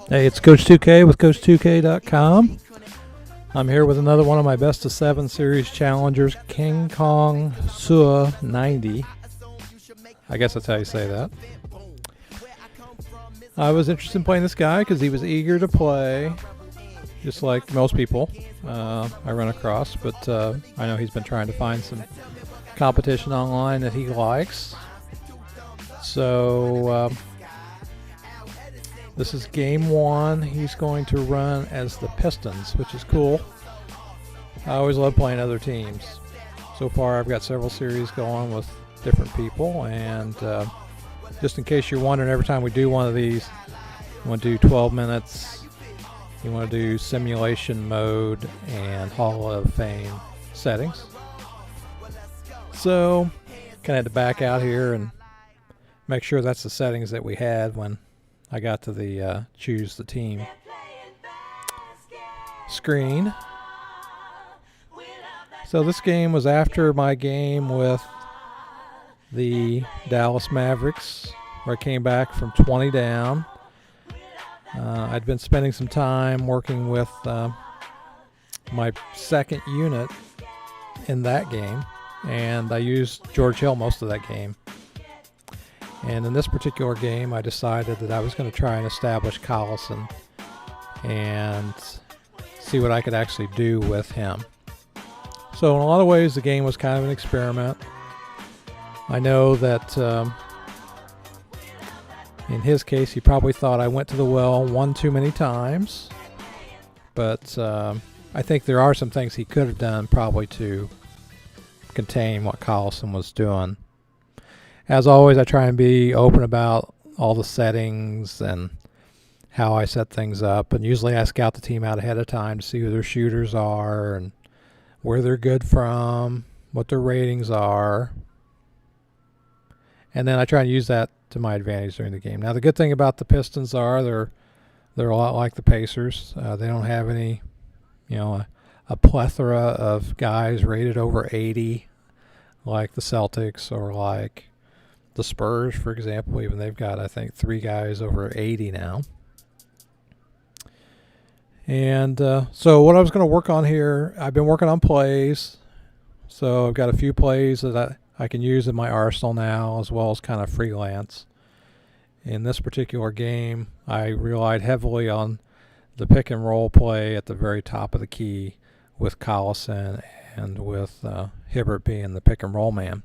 Hey, it's Coach2K with Coach2K.com. I'm here with another one of my best of 7 series challengers, King Kong Sua 90. I guess that's how you say that. I was interested in playing this guy because he was eager to play, just like most people I run across, but I know he's been trying to find some competition online that he likes. So this is game 1. He's going to run as the Pistons, which is cool. I always love playing other teams. So far I've got several series going with different people, and just in case you're wondering, every time we do one of these, you want to do 12 minutes, you want to do simulation mode and Hall of Fame settings. So kind of had to back out here and make sure that's the settings that we had when I got to the choose the team screen. So this game was after my game with the Dallas Mavericks, where I came back from 20 down. I'd been spending some time working with my second unit in that game, and I used George Hill most of that game. And in this particular game, I decided that I was going to try and establish Collison and see what I could actually do with him. So in a lot of ways, the game was kind of an experiment. I know that in his case, he probably thought I went to the well one too many times. But I think there are some things he could have done probably to contain what Collison was doing. As always, I try and be open about all the settings and how I set things up. And usually I scout the team out ahead of time to see who their shooters are and where they're good from, what their ratings are. And then I try and use that to my advantage during the game. Now, the good thing about the Pistons are they're a lot like the Pacers. They don't have any, a plethora of guys rated over 80 like the Celtics or like the Spurs, for example. Even they've got, I think, 3 guys over 80 now. And so what I was going to work on here, I've been working on plays. So I've got a few plays that I can use in my arsenal now, as well as kind of freelance. In this particular game, I relied heavily on the pick and roll play at the very top of the key with Collison and with Hibbert being the pick and roll man.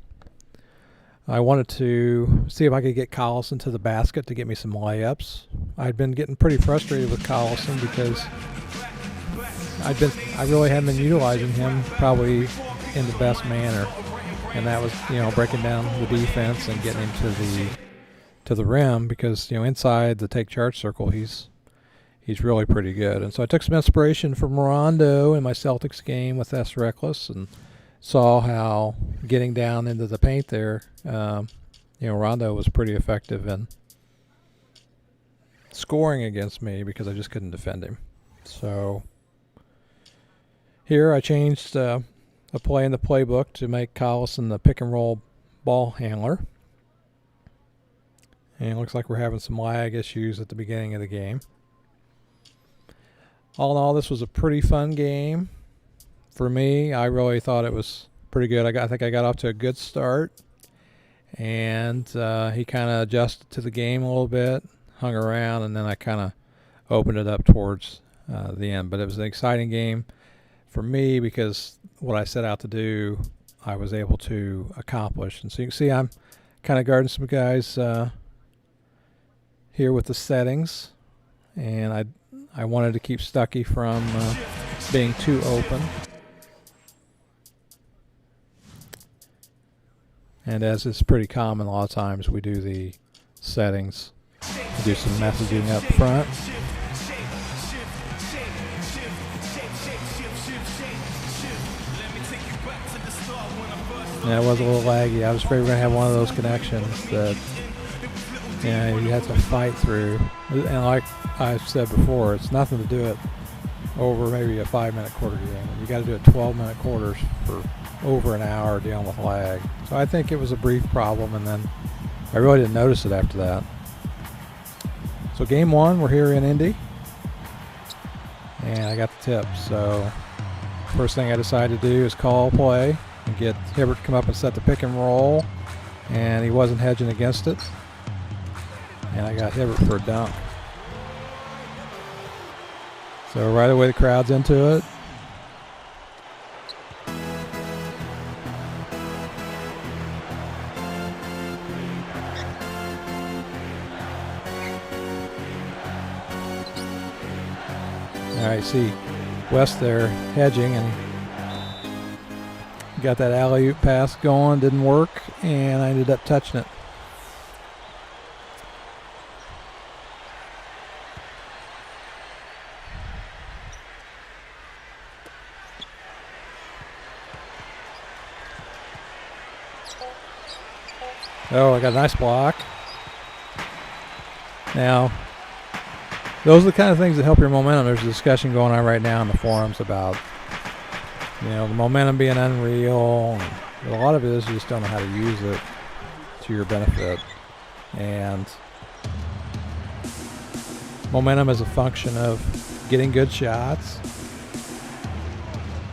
I wanted to see if I could get Collison to the basket to get me some layups. I'd been getting pretty frustrated with Collison because I really hadn't been utilizing him probably in the best manner, and that was breaking down the defense and getting him to the rim, because inside the take charge circle he's really pretty good. And so I took some inspiration from Rondo in my Celtics game with S. Reckless and saw how getting down into the paint there, Rondo was pretty effective in scoring against me because I just couldn't defend him. So here I changed a play in the playbook to make Collison the pick and roll ball handler. And it looks like we're having some lag issues at the beginning of the game. All in all, this was a pretty fun game. For me, I really thought it was pretty good. I think I got off to a good start. And he kind of adjusted to the game a little bit, hung around, and then I kind of opened it up towards the end. But it was an exciting game for me because what I set out to do, I was able to accomplish. And so you can see I'm kind of guarding some guys here with the settings. And I wanted to keep Stuckey from being too open. And as is pretty common, a lot of times we do the settings. We do some messaging up front. Yeah, it was a little laggy. I was afraid we were going to have one of those connections that you have to fight through. And like I've said before, it's nothing to do it over maybe a 5-minute quarter game. You got to do it 12-minute quarters for over an hour dealing with lag. So I think it was a brief problem, and then I really didn't notice it after that. So So game one, we're here in Indy, and I got the tip. So first thing I decided to do is call play and get Hibbert to come up and set the pick and roll, and he wasn't hedging against it, and I got Hibbert for a dunk. So right away the crowd's into it. All right, see West there hedging, and got that alley-oop pass going, didn't work, and I ended up touching it. Oh, I got a nice block. Now, those are the kind of things that help your momentum. There's a discussion going on right now in the forums about, you know, the momentum being unreal. But a lot of it is you just don't know how to use it to your benefit. And momentum is a function of getting good shots,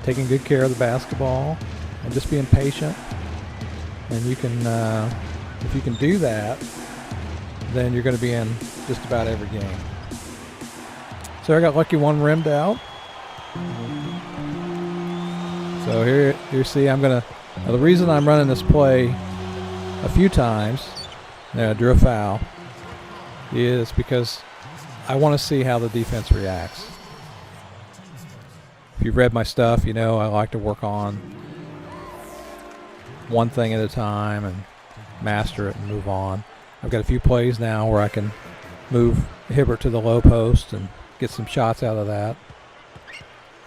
taking good care of the basketball, and just being patient. And you can, if you can do that, then you're going to be in just about every game. So I got lucky, one rimmed out. So here you see I'm going to, the reason I'm running this play a few times, I drew a foul, is because I want to see how the defense reacts. If you've read my stuff, you know I like to work on one thing at a time and master it and move on. I've got a few plays now where I can move Hibbert to the low post and get some shots out of that.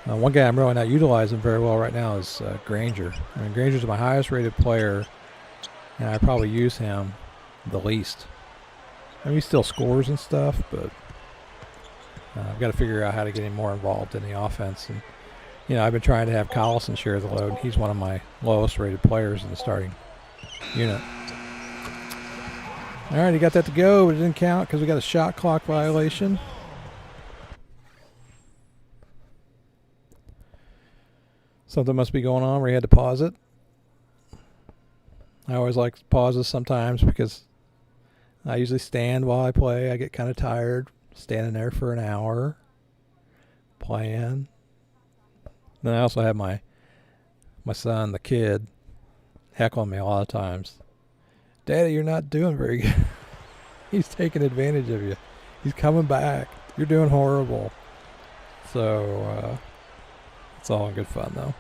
One guy I'm really not utilizing very well right now is Granger. I mean, Granger's my highest rated player, and I probably use him the least. I mean, he still scores and stuff, but I've got to figure out how to get him more involved in the offense. And you know, I've been trying to have Collison share the load. He's one of my lowest rated players in the starting unit. All right, he got that to go, but it didn't count because we got a shot clock violation. Something must be going on where he had to pause it. I always like pauses sometimes because I usually stand while I play. I get kind of tired standing there for an hour playing. Then I also have my son, the kid, heckling me a lot of times. Daddy, you're not doing very good. He's taking advantage of you. He's coming back. You're doing horrible. So it's all in good fun, though.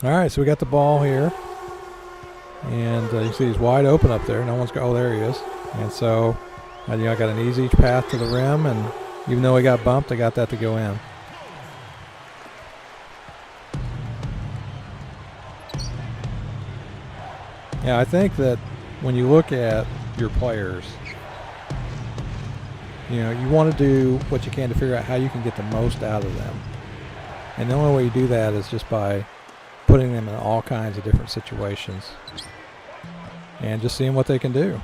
All right, so we got the ball here. And you see he's wide open up there. No one's got, oh, there he is. And so I got an easy path to the rim, and even though he got bumped, I got that to go in. Yeah, I think that when you look at your players, you know, you want to do what you can to figure out how you can get the most out of them. And the only way you do that is just by putting them in all kinds of different situations and just seeing what they can do.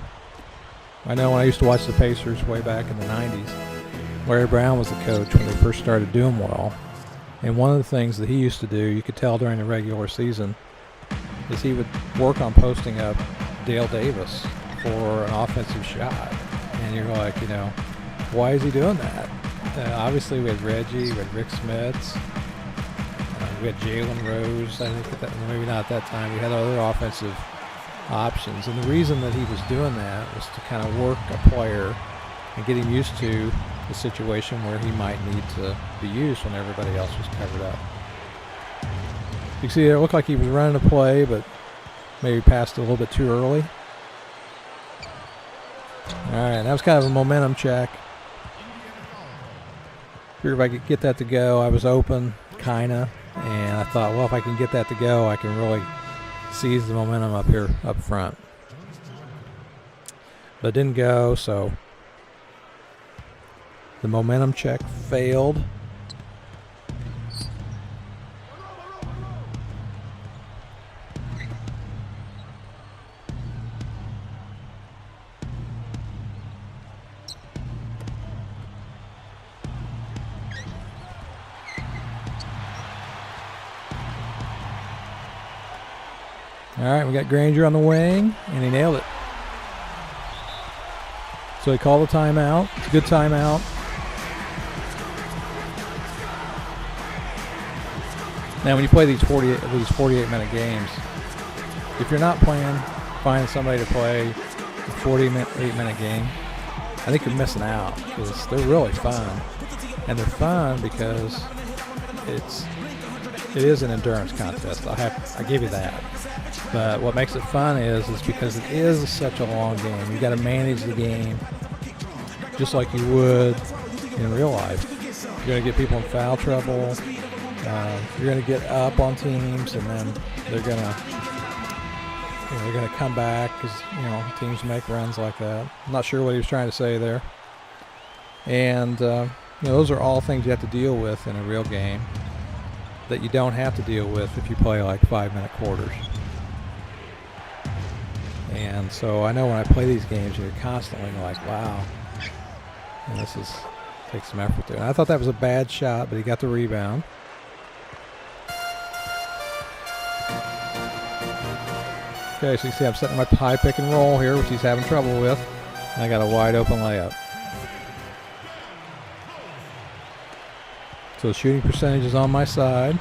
I know when I used to watch the Pacers way back in the 90s, Larry Brown was the coach when they first started doing well. And one of the things that he used to do, you could tell during the regular season, is he would work on posting up Dale Davis for an offensive shot. And you're like, you know, why is he doing that? Obviously, we had Reggie, we had Rick Smits, we had Jalen Rose. I think that maybe not at that time. We had other offensive options. And the reason that he was doing that was to kind of work a player and get him used to the situation where he might need to be used when everybody else was covered up. You can see it looked like he was running a play, but maybe passed it a little bit too early. All right, that was kind of a momentum check. Figured if I could get that to go, I was open, kind of, and I thought, well, if I can get that to go, I can really seize the momentum up here, up front. But it didn't go, so the momentum check failed. All right, we got Granger on the wing, and he nailed it. So he called a timeout. It's a good timeout. Now, when you play these 48-minute games, if you're not playing, find somebody to play a 48-minute game, I think you're missing out because they're really fun. And they're fun because it is an endurance contest. I give you that. But what makes it fun is because it is such a long game. You got to manage the game just like you would in real life. You're going to get people in foul trouble. You're going to get up on teams, and then they're going to come back because teams make runs like that. I'm not sure what he was trying to say there. And those are all things you have to deal with in a real game that you don't have to deal with if you play like 5-minute quarters. And so I know when I play these games, you're constantly like, wow, and takes some effort there. And I thought that was a bad shot, but he got the rebound. Okay, so you see I'm setting my high pick and roll here, which he's having trouble with. And I got a wide open layup. So the shooting percentage is on my side.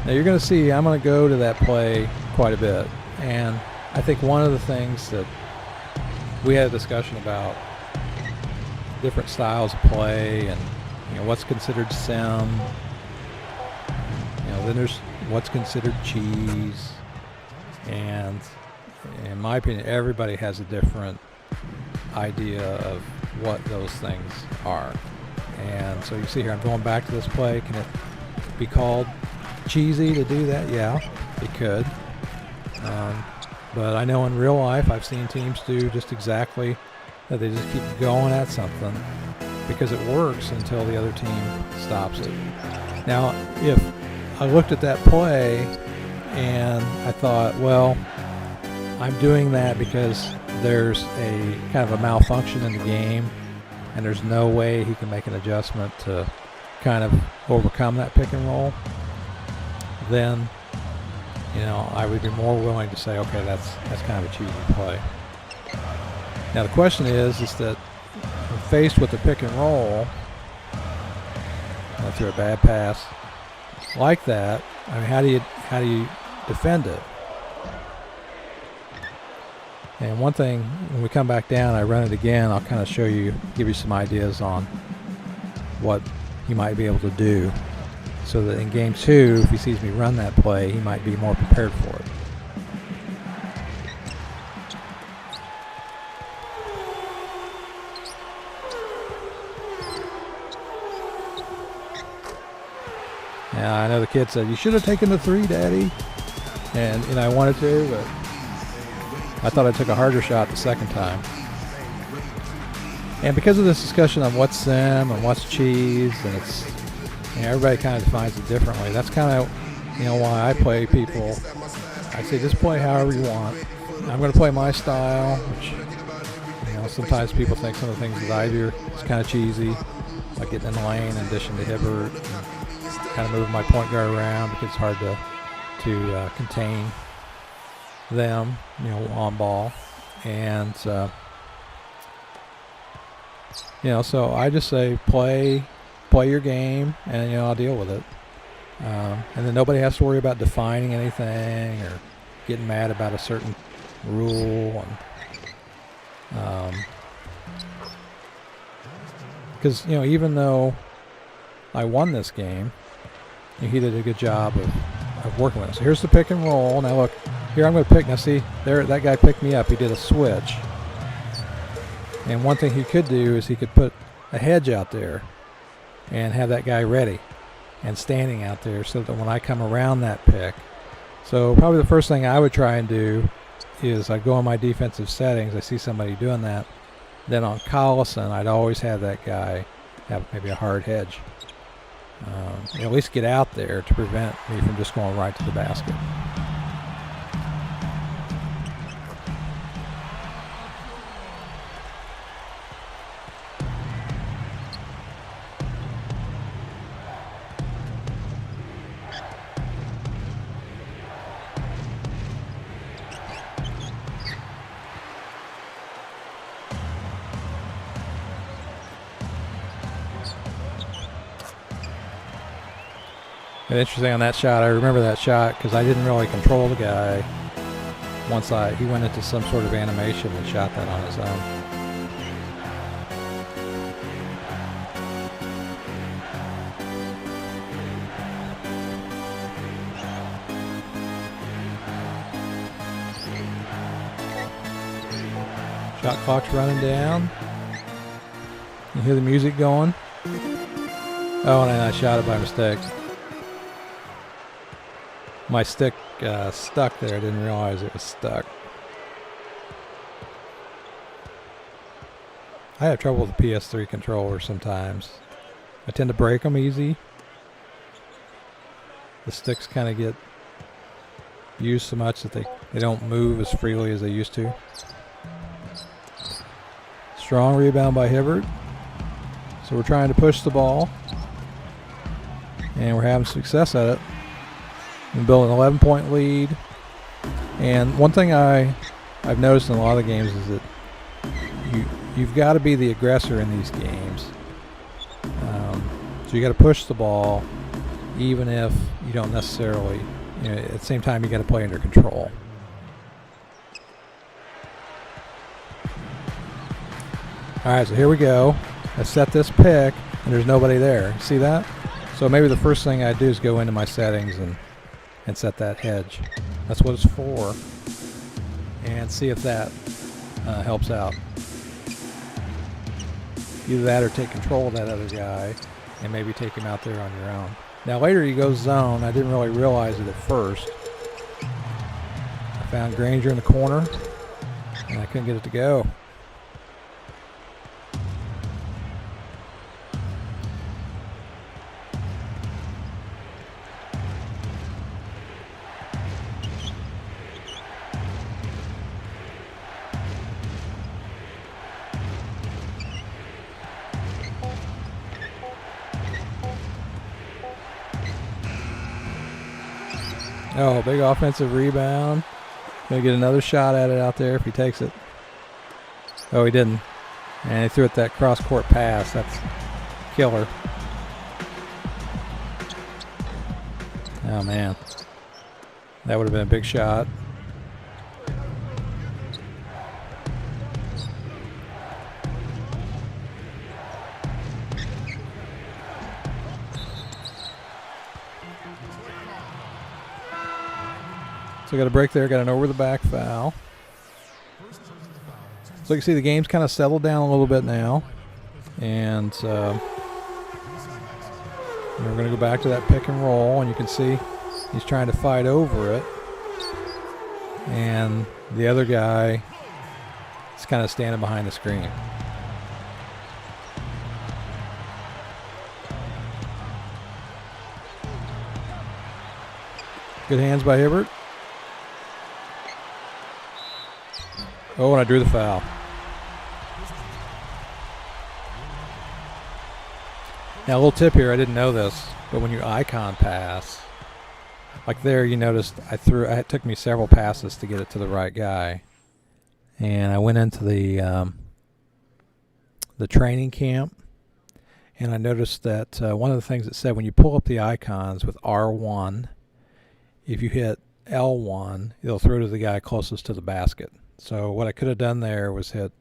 Now you're going to see I'm going to go to that play quite a bit. And I think one of the things that we had a discussion about different styles of play and what's considered sim. Then there's what's considered cheese. And in my opinion, everybody has a different idea of what those things are. And so you see here, I'm going back to this play. Can it be called cheesy to do that? Yeah, it could. But I know in real life, I've seen teams do just exactly that. They just keep going at something because it works until the other team stops it. Now, if I looked at that play and I thought, well, I'm doing that because there's a kind of a malfunction in the game and there's no way he can make an adjustment to kind of overcome that pick and roll, then I would be more willing to say, okay, that's kind of a cheesy play. Now the question is that when faced with a pick and roll, through a bad pass like that, I mean, how do you defend it? And one thing, when we come back down, I run it again, I'll kind of give you some ideas on what he might be able to do, so that in game 2, if he sees me run that play, he might be more prepared for it. Yeah, I know the kid said, you should have taken the 3, Daddy. And I wanted to, but I thought I took a harder shot the second time. And because of this discussion on what's sim and what's cheese, and it's everybody kind of defines it differently. That's kind of why I play people. I say just play however you want. I'm going to play my style, which sometimes people think some of the things that I do is kind of cheesy, like getting in the lane and dishing to Hibbert, and kind of moving my point guard around because it's hard to contain them, on ball. And so I just say play your game, and I'll deal with it. And then nobody has to worry about defining anything or getting mad about a certain rule. And because even though I won this game, he did a good job of working with it. So here's the pick and roll. Now look, here I'm going to pick. Now see, there, that guy picked me up. He did a switch. And one thing he could do is he could put a hedge out there and have that guy ready and standing out there so that when I come around that pick. So probably the first thing I would try and do is I'd go on my defensive settings. I see somebody doing that. Then on Collison, I'd always have that guy have maybe a hard hedge. At least get out there to prevent me from just going right to the basket. And interesting on that shot, I remember that shot because I didn't really control the guy. Once he went into some sort of animation and shot that on his own. Shot clock's running down. You hear the music going. Oh, and I shot it by mistake. My stick stuck there. I didn't realize it was stuck. I have trouble with the PS3 controllers sometimes. I tend to break them easy. The sticks kind of get used so much that they don't move as freely as they used to. Strong rebound by Hibbert. So we're trying to push the ball. And we're having success at it. And building an 11-point lead. And one thing I've noticed in a lot of the games is that you've got to be the aggressor in these games. So you got to push the ball, even if you don't necessarily. At the same time, you got to play under control. All right, so here we go. I set this pick, and there's nobody there. See that? So maybe the first thing I do is go into my settings and set that hedge. That's what it's for. And see if that helps out. Either that or take control of that other guy and maybe take him out there on your own. Now later he goes zone. I didn't really realize it at first. I found Granger in the corner and I couldn't get it to go. Oh, big offensive rebound. Gonna get another shot at it out there if he takes it. Oh, he didn't. And he threw it that cross-court pass. That's killer. Oh, man. That would have been a big shot. So got a break there, got an over the back foul. So you can see the game's kind of settled down a little bit now. And we're going to go back to that pick and roll, and you can see he's trying to fight over it. And the other guy is kind of standing behind the screen. Good hands by Hibbert. Oh, and I drew the foul. Now, a little tip here, I didn't know this, but when you icon pass, like there, you noticed it took me several passes to get it to the right guy. And I went into the training camp, and I noticed that one of the things it said, when you pull up the icons with R1, if you hit L1, it'll throw to the guy closest to the basket. So what I could have done there was hit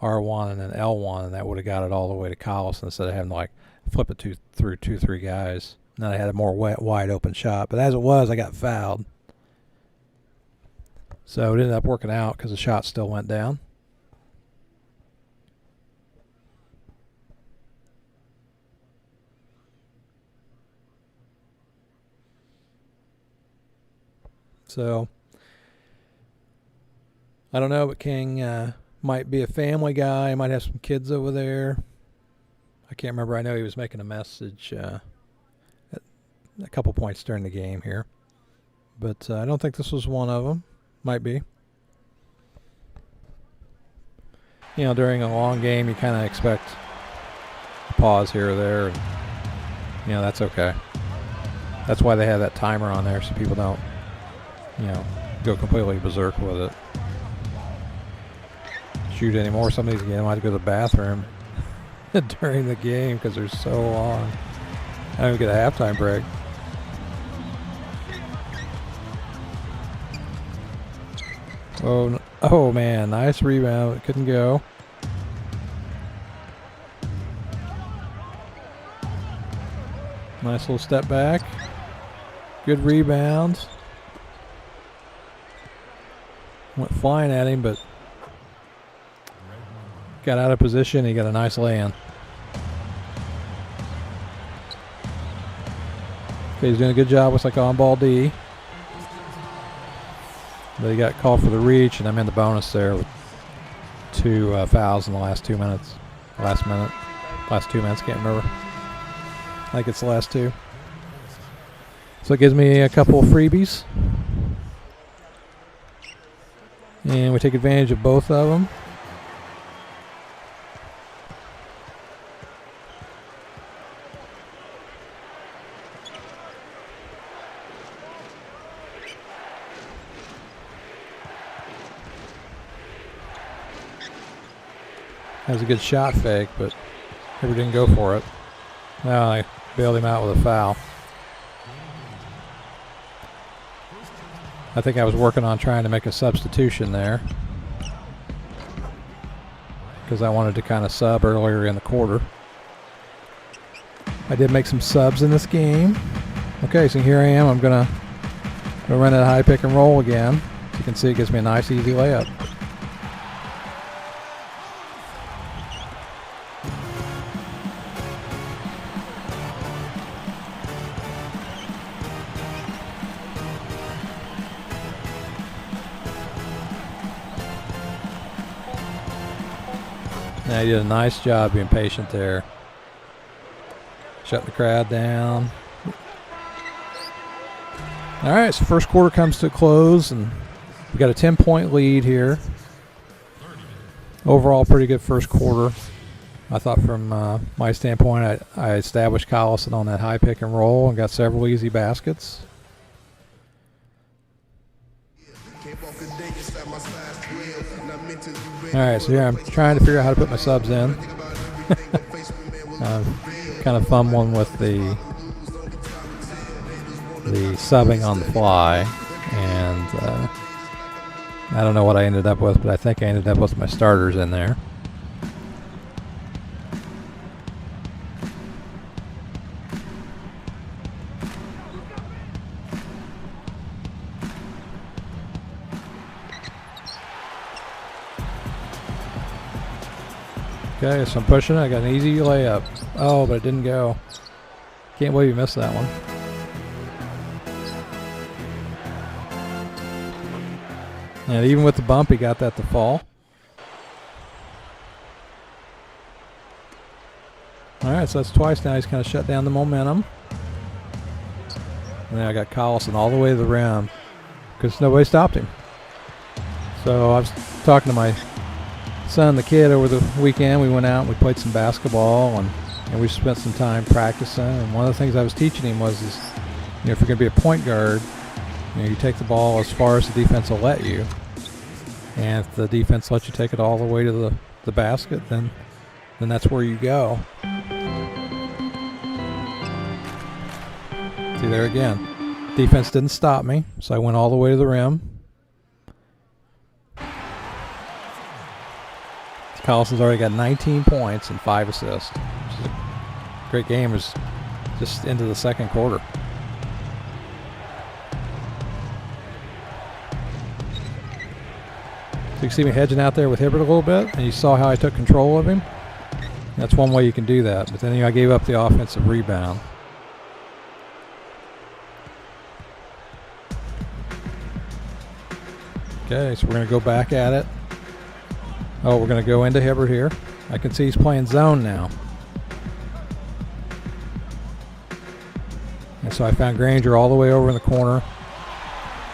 R1 and then L1, and that would have got it all the way to Collison instead of having to like flip it through 2-3 guys. And then I had a more wide open shot. But as it was, I got fouled. So it ended up working out because the shot still went down. So I don't know, but King might be a family guy. Might have some kids over there. I can't remember. I know he was making a message at a couple points during the game here. But I don't think this was one of them. Might be. You know, during a long game, you kind of expect a pause here or there. And, you know, that's okay. That's why they have that timer on there so people don't, you know, go completely berserk with it. Shoot anymore. Some of these games might have to go to the bathroom during the game because they're so long. I don't even get a halftime break. Oh man, nice rebound. It couldn't go. Nice little step back. Good rebound. Went flying at him, but got out of position. He got a nice lay-in. Okay, he's doing a good job with like on-ball D. But he got called for the reach, and I'm in the bonus there with 2 fouls in the last 2 minutes. Last 2 minutes, can't remember. I think it's the last 2. So it gives me a couple of freebies. And we take advantage of both of them. That was a good shot fake, but Hibbert didn't go for it. Now I bailed him out with a foul. I think I was working on trying to make a substitution there because I wanted to kind of sub earlier in the quarter. I did make some subs in this game. Okay, so here I am. I'm going to run that high pick and roll again. As you can see, it gives me a nice, easy layup. Now he did a nice job being patient there. Shutting the crowd down. All right, so first quarter comes to a close, and we got a 10-point lead here. Overall, pretty good first quarter. I thought from my standpoint, I established Collison on that high pick and roll and got several easy baskets. All right, so here I'm trying to figure out how to put my subs in. Kind of fumbling with the subbing on the fly, and I don't know what I ended up with, but I think I ended up with my starters in there. Okay, so I'm pushing it. I got an easy layup. Oh, but it didn't go. Can't believe you missed that one. And even with the bump, he got that to fall. All right, so that's twice now. He's kind of shut down the momentum. And then I got Collison all the way to the rim because nobody stopped him. So I was talking to my son, the kid, over the weekend. We went out and we played some basketball, and we spent some time practicing. And one of the things I was teaching him was, if you're going to be a point guard, you take the ball as far as the defense will let you. And if the defense lets you take it all the way to the basket, then that's where you go. See there again. Defense didn't stop me, so I went all the way to the rim. Collison's already got 19 points and 5 assists. Great game. Is just into the second quarter. So you can see me hedging out there with Hibbert a little bit, and you saw how I took control of him. That's one way you can do that, but then I gave up the offensive rebound. Okay, so we're going to go back at it. Oh, we're going to go into Hibbert here. I can see he's playing zone now. And so I found Granger all the way over in the corner,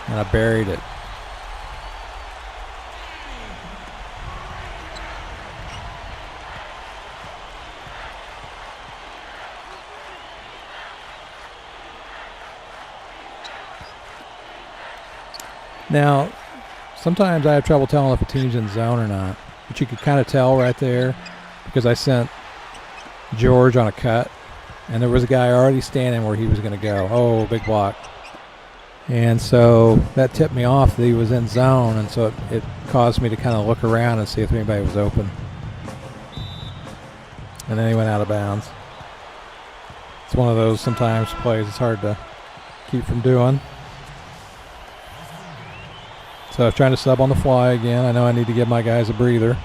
and I buried it. Now, sometimes I have trouble telling if a team's in zone or not. But you could kind of tell right there because I sent George on a cut, and there was a guy already standing where he was going to go. Oh, big block. And so that tipped me off that he was in zone, and so it caused me to kind of look around and see if anybody was open. And then he went out of bounds. It's one of those sometimes plays it's hard to keep from doing. So I was trying to sub on the fly again. I know I need to give my guys a breather.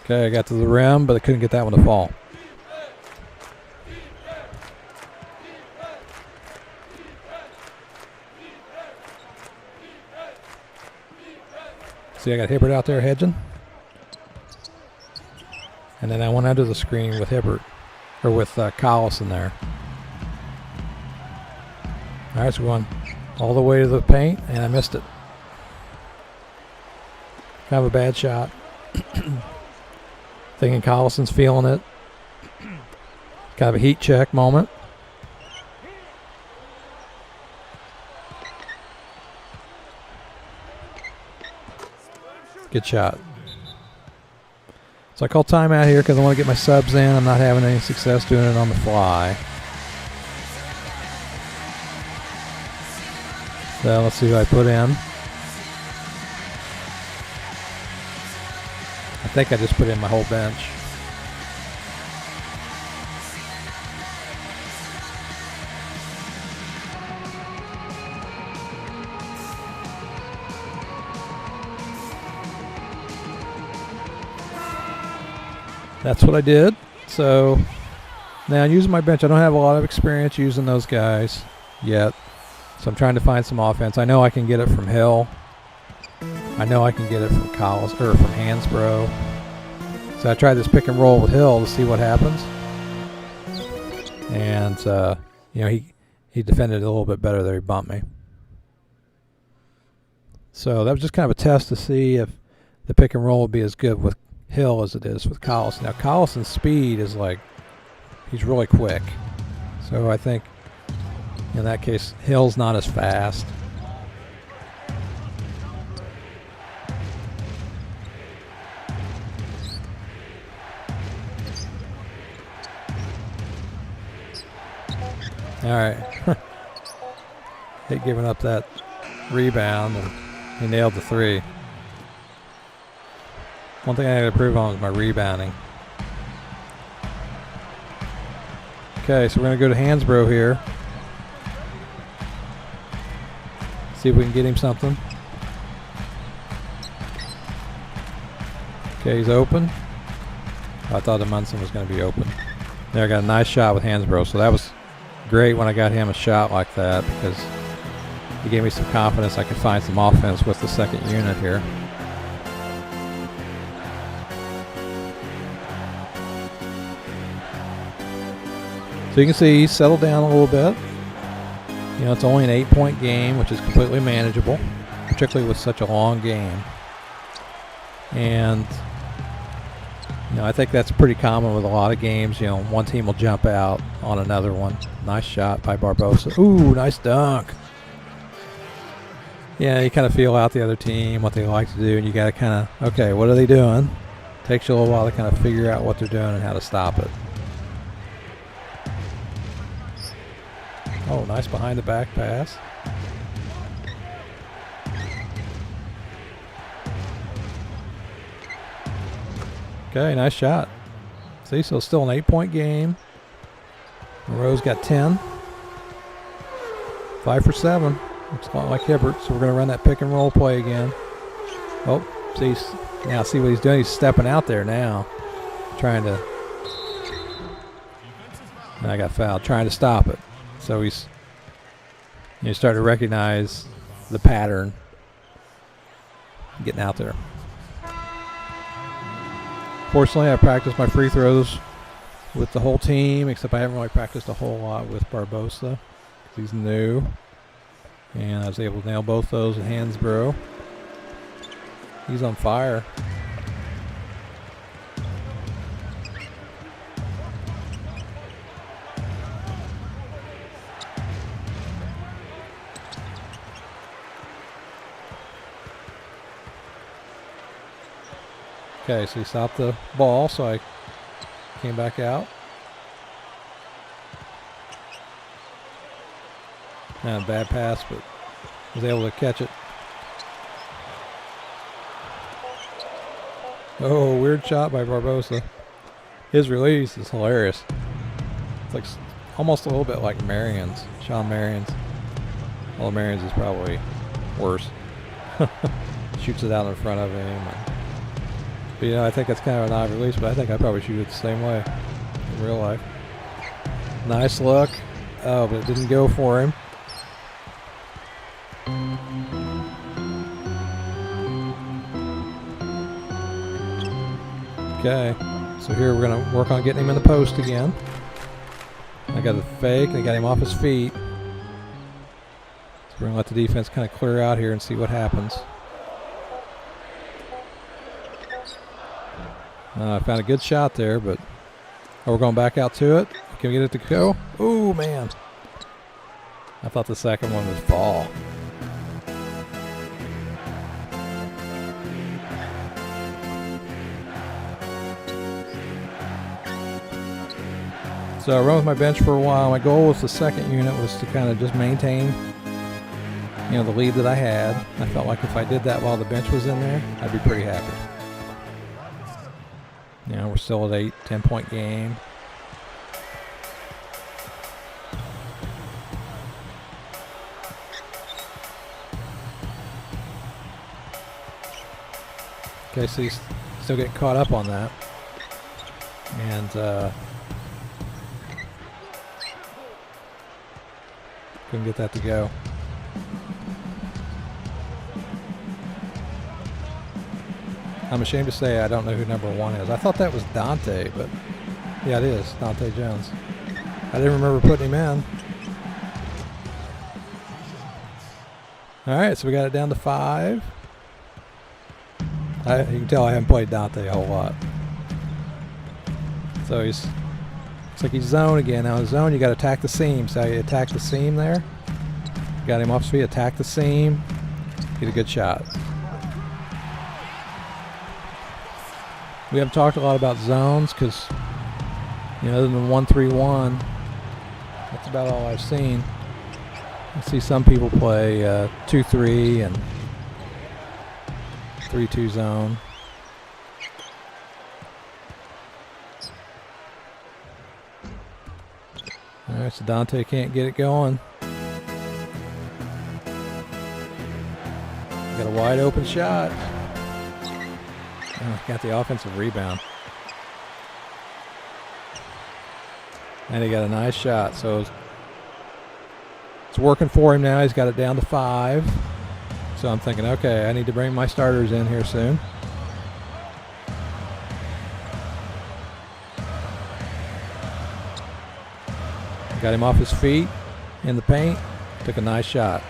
Okay, I got to the rim, but I couldn't get that one to fall. See, I got Hibbert out there hedging. And then I went under the screen with Hibbert, or with Collison there. All right, so going all the way to the paint, and I missed it. Kind of a bad shot. Thinking Collison's feeling it. Kind of a heat check moment. Good shot. So I call timeout here because I want to get my subs in. I'm not having any success doing it on the fly. So let's see what I put in. I think I just put in my whole bench. That's what I did. So now using my bench, I don't have a lot of experience using those guys yet. So I'm trying to find some offense. I know I can get it from Hill. I know I can get it from Collison or from Hansbrough. So I tried this pick and roll with Hill to see what happens. And you know, he defended a little bit better there. He bumped me. So that was just kind of a test to see if the pick and roll would be as good with Hill as it is with Collison. Now Collison's speed is like, he's really quick. So I think in that case Hill's not as fast. All right. Hate giving up that rebound, and he nailed the three. One thing I got to improve on is my rebounding. Okay, so we're going to go to Hansbrough here. See if we can get him something. Okay, he's open. I thought Munson was going to be open. There, I got a nice shot with Hansbrough, so that was great when I got him a shot like that because he gave me some confidence I could find some offense with the second unit here. So you can see he's settled down a little bit. You know, it's only an 8-point game, which is completely manageable, particularly with such a long game. And you know, I think that's pretty common with a lot of games. You know, one team will jump out on another one. Nice shot by Barbosa. Ooh, nice dunk. Yeah, you kind of feel out the other team, what they like to do, and you got to kind of, okay, what are they doing? Takes you a little while to kind of figure out what they're doing and how to stop it. Oh, nice behind the back pass. Okay, nice shot. See, so still an 8-point game. Monroe's got 10. 5 for 7. Looks a lot like Hibbert, so we're going to run that pick and roll play again. Oh, see, now see what he's doing. He's stepping out there now. Trying to. I got fouled. Trying to stop it. So he's, you start to recognize the pattern. Getting out there. Fortunately, I practiced my free throws with the whole team, except I haven't really practiced a whole lot with Barbosa because he's new. And I was able to nail both those with Hansbrough. He's on fire. Okay, so he stopped the ball, so I came back out. And bad pass, but was able to catch it. Oh, weird shot by Barbosa. His release is hilarious. It's like almost a little bit like Marion's, Sean Marion's. Well, Marion's is probably worse. Shoots it out in front of him. But, you know, I think that's kind of an odd release, but I think I probably shoot it the same way in real life. Nice look. Oh, but it didn't go for him. Okay, so here we're going to work on getting him in the post again. I got a fake, and I got him off his feet. So we're going to let the defense kind of clear out here and see what happens. I found a good shot there, but we're going back out to it. Can we get it to go? Oh, man. I thought the second one was fall. So I run with my bench for a while. My goal with the second unit was to kind of just maintain, you know, the lead that I had. I felt like if I did that while the bench was in there, I'd be pretty happy. You know, we're still at 10-point game. Okay, so he's still getting caught up on that. And couldn't get that to go. I'm ashamed to say I don't know who number 1 is. I thought that was Dante, but yeah, it is Dante Jones. I didn't remember putting him in. All right, so we got it down to 5. You can tell I haven't played Dante a whole lot. So looks like he's zone again. Now in zone, you got to attack the seam. So you attack the seam there. Got him off his feet, attack the seam, get a good shot. We haven't talked a lot about zones because, you know, other than 1-3-1, that's about all I've seen. I see some people play 2-3 and 3-2 zone. All right, so Dante can't get it going. Got a wide open shot. Oh, got the offensive rebound. And he got a nice shot. So it's working for him now. He's got it down to 5. So I'm thinking, okay, I need to bring my starters in here soon. Got him off his feet in the paint. Took a nice shot.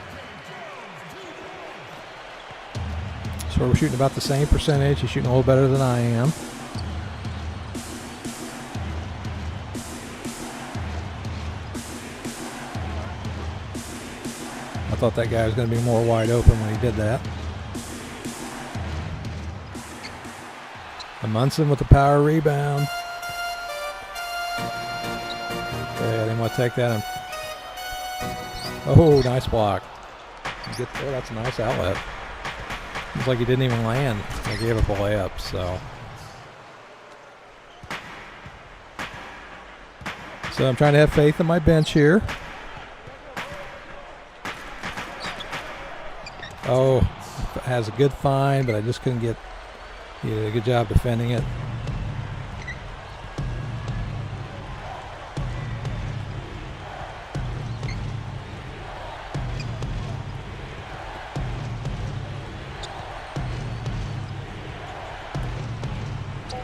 So we're shooting about the same percentage. He's shooting a little better than I am. I thought that guy was going to be more wide open when he did that. Munson with the power rebound. Okay, I didn't want to take that. Oh, nice block. Oh, that's a nice outlet. Looks like he didn't even land. I gave up a layup, so. So I'm trying to have faith in my bench here. Oh, has a good find, but I just couldn't get. He did a good job defending it.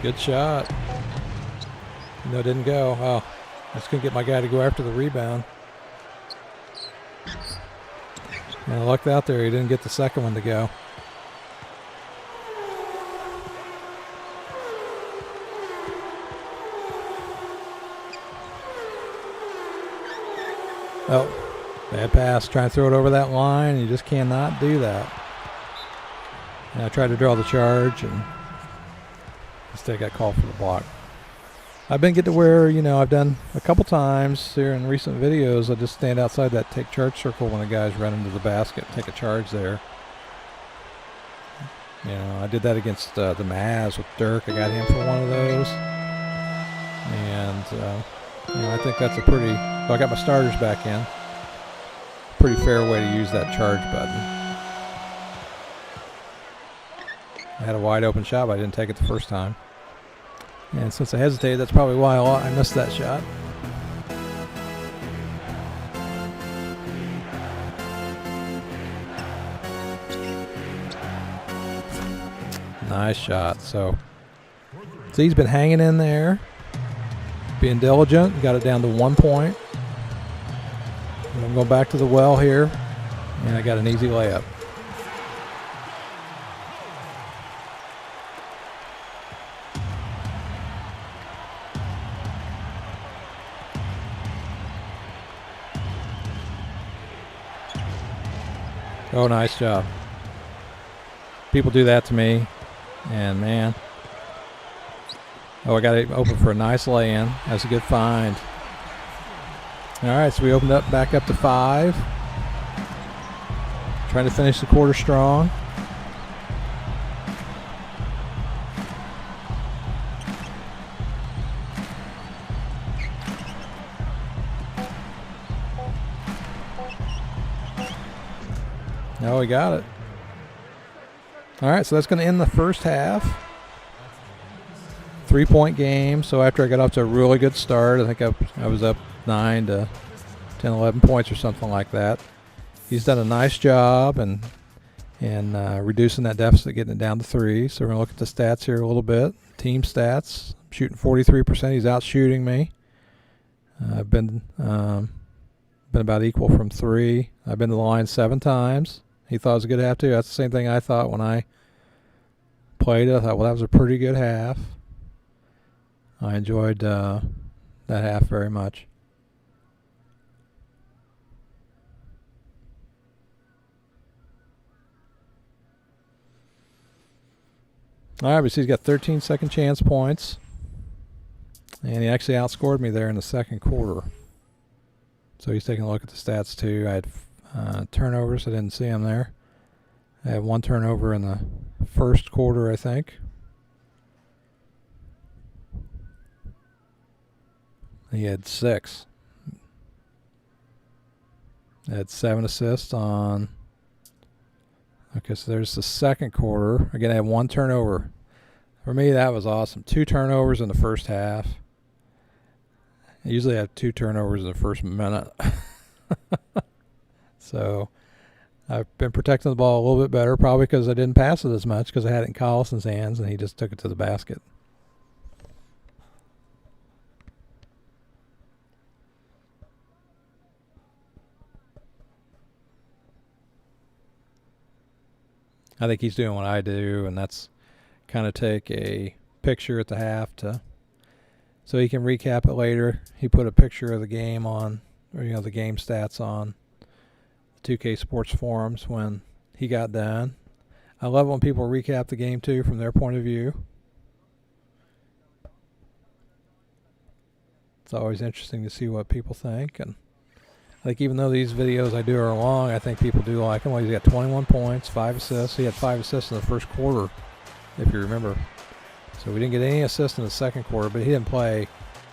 Good shot. No, it didn't go. Oh, I just couldn't get my guy to go after the rebound. And I lucked out there. He didn't get the second one to go. Oh, bad pass. Trying to throw it over that line. You just cannot do that. And I tried to draw the charge and Instead, got called for the block. I've been getting to where, you know, I've done a couple times here in recent videos. I just stand outside that take charge circle when the guys run into the basket, take a charge there. You know, I did that against the Mavs with Dirk. I got him for one of those. And, you know, I think that's a pretty, well, I got my starters back in. Pretty fair way to use that charge button. I had a wide open shot, but I didn't take it the first time. And since I hesitated, that's probably why I missed that shot. Nice shot. So he's been hanging in there, being diligent. Got it down to 1 point. And I'm going back to the well here, and I got an easy layup. Oh, nice job. People do that to me, and man. Oh, I got it open for a nice lay-in. That's a good find. All right, so we opened up back up to 5. Trying to finish the quarter strong. Oh, we got it. All right, so that's going to end the first half. 3-point game. So after I got off to a really good start, I think I was up 9 to 10, 11 points or something like that. He's done a nice job and reducing that deficit, getting it down to 3. So we're going to look at the stats here a little bit. Team stats. I'm shooting 43%. He's out shooting me. I've been about equal from 3. I've been to the line 7 times. He thought it was a good half too. That's the same thing I thought when I played it. I thought, well, that was a pretty good half. I enjoyed that half very much. All right, but he's got 13 second chance points. And he actually outscored me there in the second quarter. So he's taking a look at the stats too. I had turnovers. I didn't see him there. I had 1 turnover in the first quarter, I think. He had 6. I had 7 assists on. Okay, so there's the second quarter. Again, I had 1 turnover. For me, that was awesome. 2 turnovers in the first half. I usually have 2 turnovers in the first minute. So I've been protecting the ball a little bit better, probably because I didn't pass it as much because I had it in Collison's hands and he just took it to the basket. I think he's doing what I do, and that's kind of take a picture at the half so he can recap it later. He put a picture of the game on, or the game stats on the 2K Sports forums when he got done. I love when people recap the game too from their point of view. It's always interesting to see what people think, and I think even though these videos I do are long, I think people do like him. Well, he's got 21 points, 5 assists. He had 5 assists in the first quarter, if you remember. So we didn't get any assists in the second quarter, but he didn't play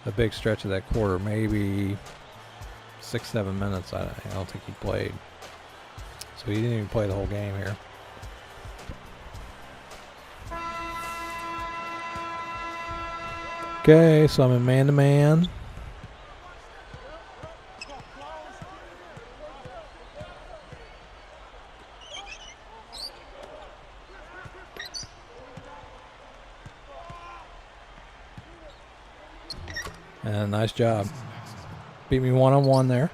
a big stretch of that quarter. Maybe 6-7 minutes. I don't think he played. So he didn't even play the whole game here. Okay, so I'm in man-to-man. And nice job. Beat me one-on-one there.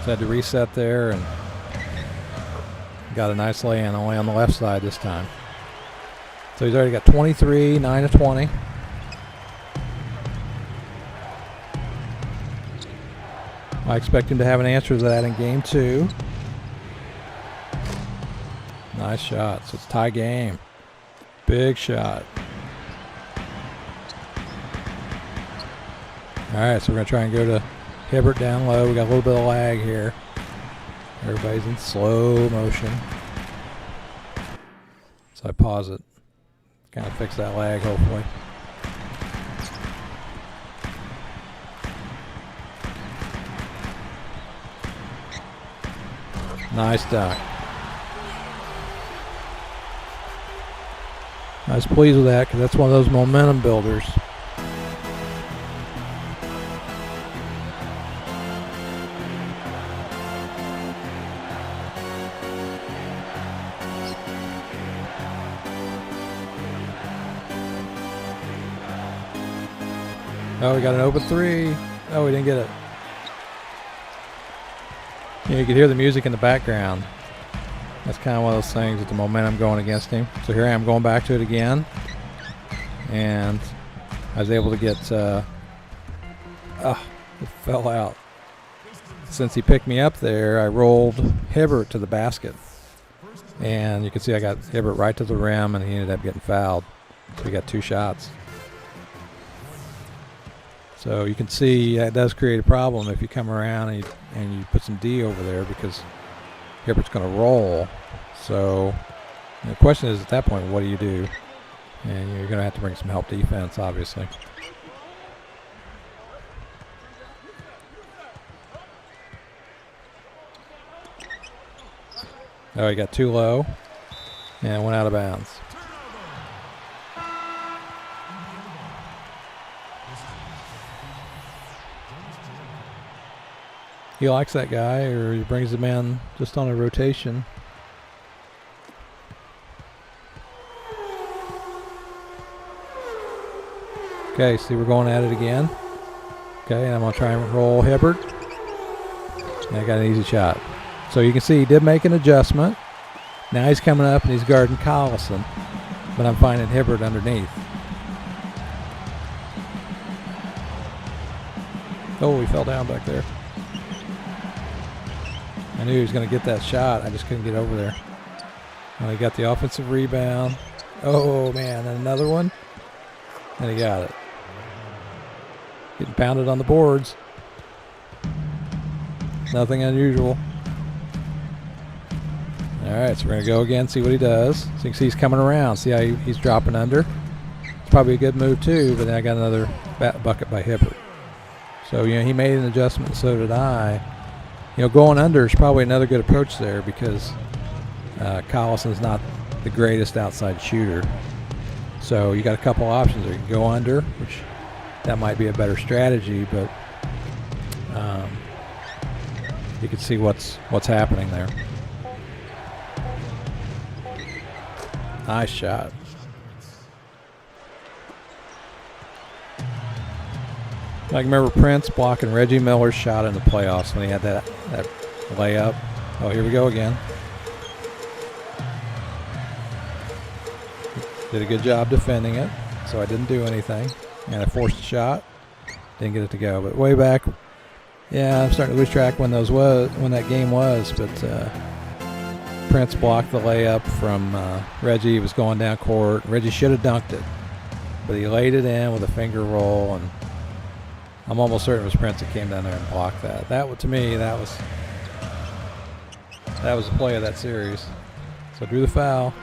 So had to reset there and got a nice lay-in, only on the left side this time. So he's already got 23, 9 of 20. I expect him to have an answer to that in game 2. Nice shot. So it's tie game. Big shot. All right, so we're going to try and go to Hibbert down low. We got a little bit of lag here. Everybody's in slow motion. So I pause it. Kind of fix that lag, hopefully. Nice dunk. I was pleased with that because that's one of those momentum builders. Oh, we got an open 3. Oh, we didn't get it. Yeah, you could hear the music in the background. That's kind of one of those things with the momentum going against him. So here I am going back to it again. And I was able to get, it fell out. Since he picked me up there, I rolled Hibbert to the basket. And you can see I got Hibbert right to the rim, and he ended up getting fouled. So we got 2 shots. So you can see that does create a problem if you come around and you put some D over there, because Hibbert's going to roll. So the question is, at that point, what do you do? And you're going to have to bring some help defense, obviously. Oh, he got too low and went out of bounds. He likes that guy, or he brings him in just on a rotation. Okay, see, we're going at it again. Okay, and I'm going to try and roll Hibbert. And I got an easy shot. So you can see he did make an adjustment. Now he's coming up and he's guarding Collison. But I'm finding Hibbert underneath. Oh, he fell down back there. I knew he was going to get that shot. I just couldn't get over there. Well, he got the offensive rebound. Oh, man, and another one. And he got it. Getting pounded on the boards. Nothing unusual. All right, so we're going to go again, see what he does. So you can see he's coming around. See how he's dropping under? It's probably a good move, too, but then I got another bucket by Hibbert. So, he made an adjustment, so did I. Going under is probably another good approach there, because Collison's not the greatest outside shooter. So you got a couple options there. You can go under, which that might be a better strategy, but you can see what's happening there. Nice shot. I can remember Prince blocking Reggie Miller's shot in the playoffs when he had that layup. Oh, here we go again. Did a good job defending it, so I didn't do anything. And I forced a shot. Didn't get it to go. But way back, yeah, I'm starting to lose track when that game was. But Prince blocked the layup from Reggie. He was going down court. Reggie should have dunked it, but he laid it in with a finger roll, and I'm almost certain it was Prince that came down there and blocked that. To me, that was the play of that series. So I drew the foul.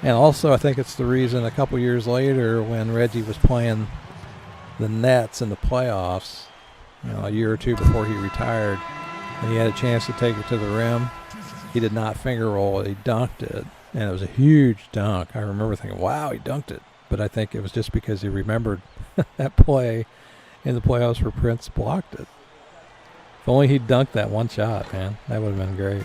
And also, I think it's the reason a couple years later, when Reggie was playing the Nets in the playoffs, a year or two before he retired, and he had a chance to take it to the rim, he did not finger roll it. He dunked it, and it was a huge dunk. I remember thinking, wow, he dunked it. But I think it was just because he remembered that play in the playoffs where Prince blocked it. If only he'd dunked that one shot, man. That would have been great.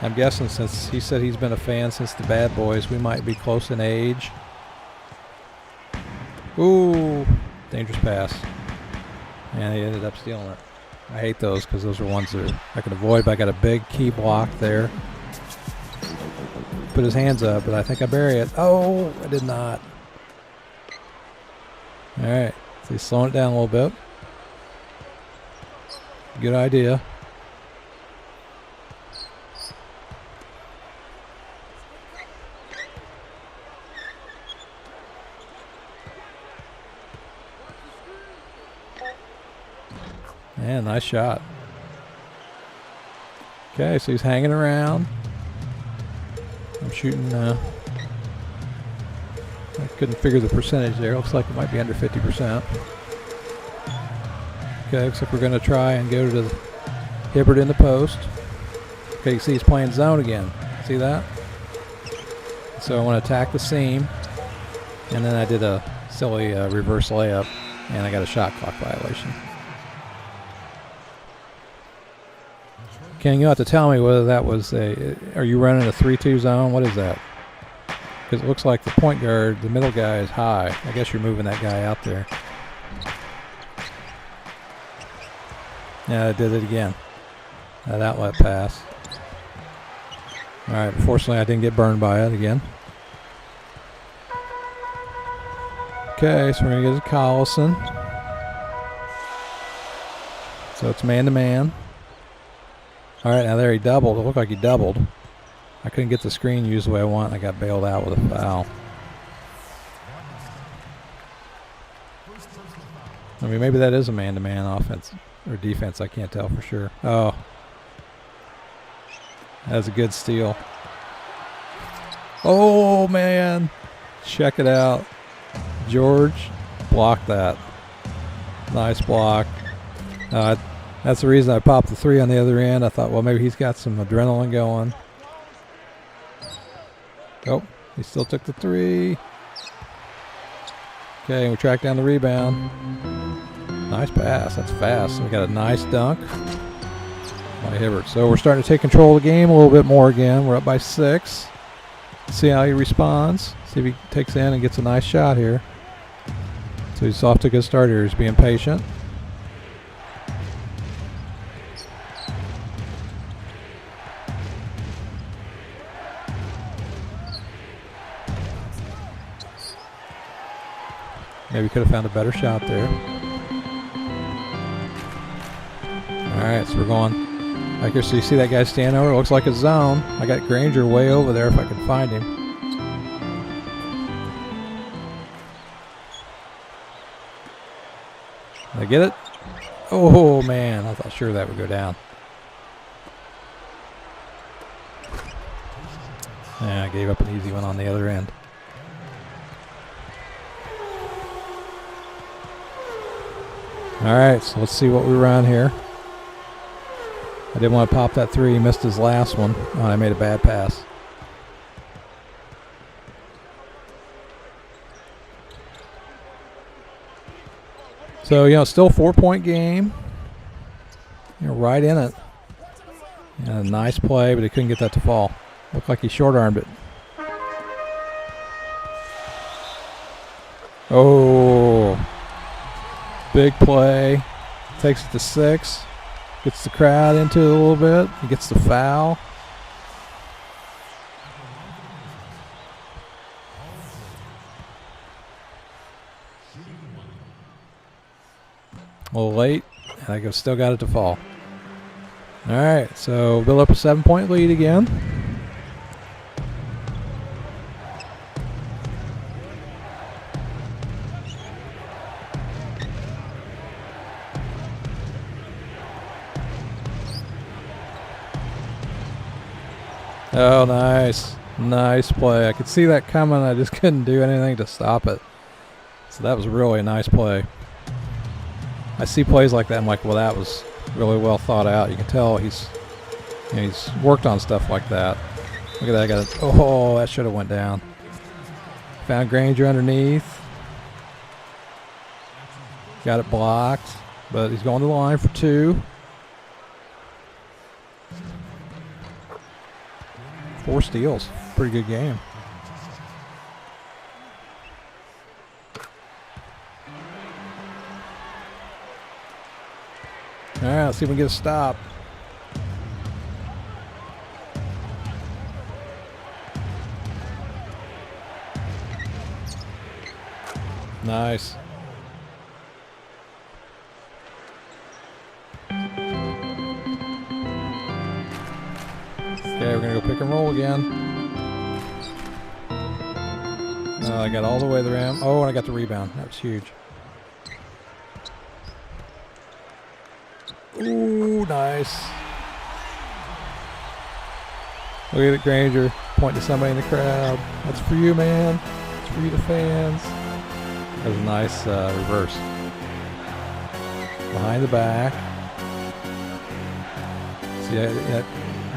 I'm guessing, since he said he's been a fan since the Bad Boys, we might be close in age. Ooh, dangerous pass. And he ended up stealing it. I hate those because those are ones that I can avoid, but I got a big key block there. Put his hands up, but I think I bury it. Oh, I did not. All right, so he's slowing it down a little bit. Good idea. Yeah, nice shot. Okay, so he's hanging around. I'm shooting, I couldn't figure the percentage there. Looks like it might be under 50%. Okay, looks like we're going to try and go to the Hibbert in the post. Okay, you see he's playing zone again. See that? So I want to attack the seam. And then I did a silly reverse layup, and I got a shot clock violation. Ken, you'll have to tell me whether that was are you running a 3-2 zone? What is that? Because it looks like the point guard, the middle guy, is high. I guess you're moving that guy out there. Yeah, I did it again. That outlet pass. All right, unfortunately I didn't get burned by it again. Okay, so we're going to get to Collison. So it's man-to-man. All right, now there he doubled. It looked like he doubled. I couldn't get the screen used the way I want. I got bailed out with a foul. I mean, maybe that is a man-to-man offense or defense. I can't tell for sure. Oh, that was a good steal. Oh, man. Check it out. George blocked that. Nice block. That's the reason I popped the three on the other end. I thought, well, maybe he's got some adrenaline going. Oh, he still took the three. Okay, we track down the rebound. Nice pass. That's fast. We got a nice dunk by Hibbert. So we're starting to take control of the game a little bit more again. We're up by 6. See how he responds. See if he takes in and gets a nice shot here. So he's off to a good start here. He's being patient. Maybe could have found a better shot there. All right, so we're going. Like so you see that guy stand over. It looks like a zone. I got Granger way over there if I can find him. Did I get it? Oh, man. I thought sure that would go down. Yeah, I gave up an easy one on the other end. All right, so let's see what we run here. I didn't want to pop that three. He missed his last one. Oh, I made a bad pass. So, still 4-point game. Right in it. Yeah, a nice play, but he couldn't get that to fall. Looked like he short-armed it. Oh. Big play. Takes it to 6. Gets the crowd into it a little bit. He gets the foul. A little late. And I still got it to fall. All right, so build up a 7-point lead again. Oh, nice. Nice play. I could see that coming. I just couldn't do anything to stop it. So that was really a nice play. I see plays like that. I'm like, well, that was really well thought out. You can tell he's worked on stuff like that. Look at that. I got it. Oh, that should have went down. Found Granger underneath. Got it blocked, but he's going to the line for 2. 4 steals. Pretty good game. All right, let's see if we can get a stop. Nice. Okay, we're going to go pick and roll again. I got all the way to the rim. Oh, and I got the rebound. That was huge. Ooh, nice. Look at it, Granger pointing to somebody in the crowd. That's for you, man. It's for you, the fans. That was a nice reverse. Behind the back. See that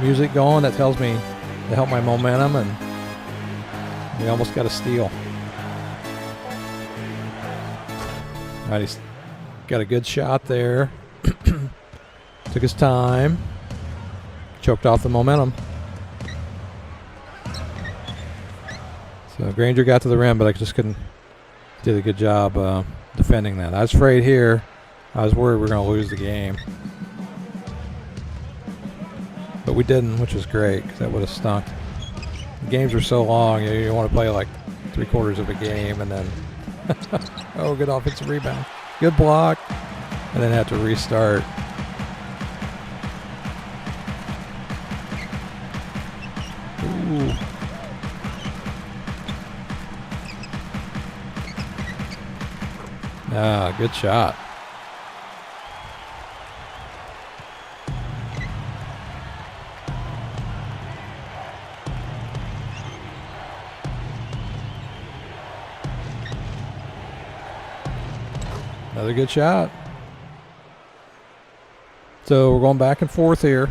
music going? That tells me to help my momentum, and we almost got a steal. All right, he's got a good shot there. Took his time. Choked off the momentum. So Granger got to the rim, but I just couldn't. Did a good job defending that. I was afraid here. I was worried we were going to lose the game. But we didn't, which is great, because that would have stunk. The games are so long, you want to play like 3/4 of a game, and then oh, good offensive rebound. Good block, and then have to restart. Ooh. Ah, good shot. Another good shot. So we're going back and forth here.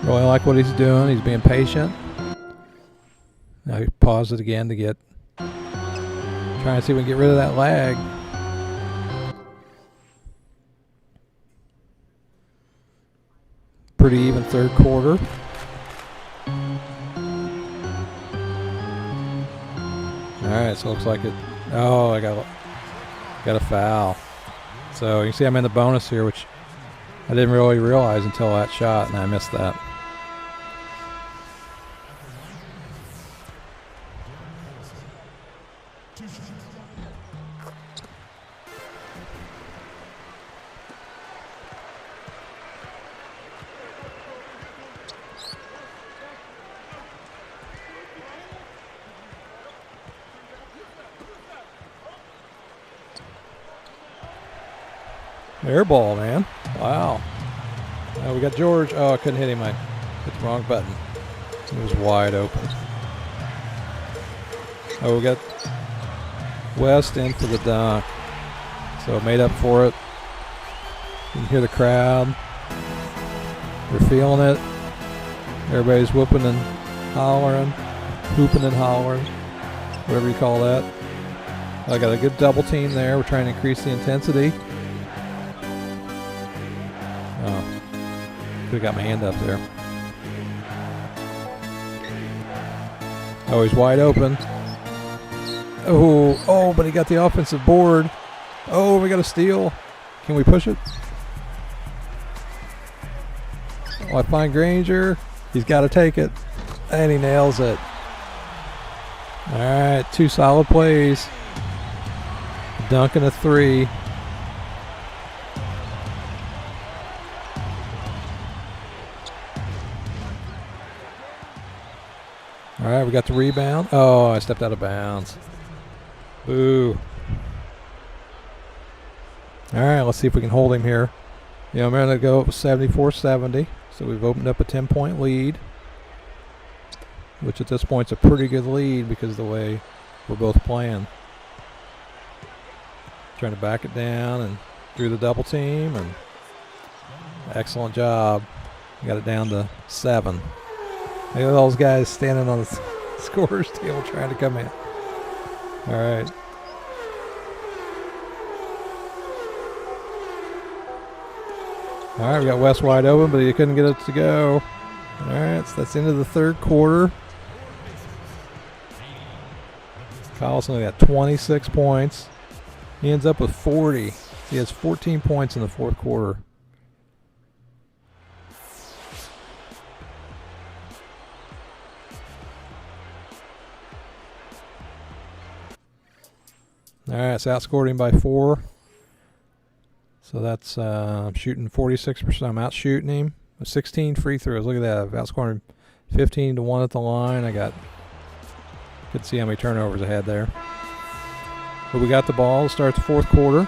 Really like what he's doing. He's being patient. Now he paused it again to get, trying to see if we can get rid of that lag. Pretty even third quarter. All right, so it looks like it. Oh, I got a foul. So you can see I'm in the bonus here, which I didn't really realize until that shot, and I missed that. Air ball, man. Wow. We got George. Oh, I couldn't hit him. I hit the wrong button. He was wide open. Oh, we got West in for the dunk. So made up for it. You can hear the crowd. They're feeling it. Everybody's whooping and hollering. Hooping and hollering. Whatever you call that. I got a good double team there. We're trying to increase the intensity. Could have got my hand up there. Oh, he's wide open. Oh, but he got the offensive board. Oh, we got a steal. Can we push it? Oh, I find Granger. He's got to take it. And he nails it. All right, 2 solid plays. Dunk and a 3. All right, we got the rebound. Oh, I stepped out of bounds. Boo. All right, let's see if we can hold him here. I'm going to go up 74-70. So we've opened up a 10-point lead, which at this point is a pretty good lead because of the way we're both playing. Trying to back it down and through the double team, and excellent job. Got it down to 7. Look at those guys standing on the scorer's table trying to come in. All right. All right, we got West wide open, but he couldn't get it to go. All right, so that's the end of the third quarter. Collison got 26 points. He ends up with 40. He has 14 points in the fourth quarter. All right, so outscored him by 4. So that's I'm shooting 46%. I'm out shooting him. 16 free throws. Look at that. I've outscored him 15-1 at the line. Could see how many turnovers I had there. But we got the ball to start the fourth quarter.